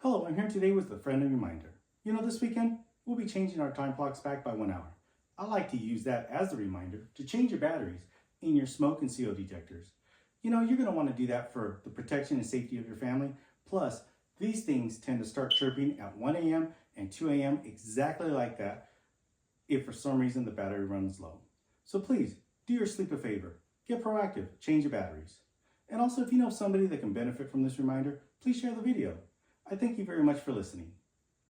Hello, I'm here today with a friendly reminder. This weekend, we'll be changing our time clocks back by 1 hour. I like to use that as a reminder to change your batteries in your smoke and CO detectors. You're going to want to do that for the protection and safety of your family. Plus, these things tend to start chirping at 1 a.m. and 2 a.m. exactly like that if for some reason the battery runs low. So please, do your sleep a favor. Get proactive, change your batteries. And also, if you know somebody that can benefit from this reminder, please share the video. I thank you very much for listening.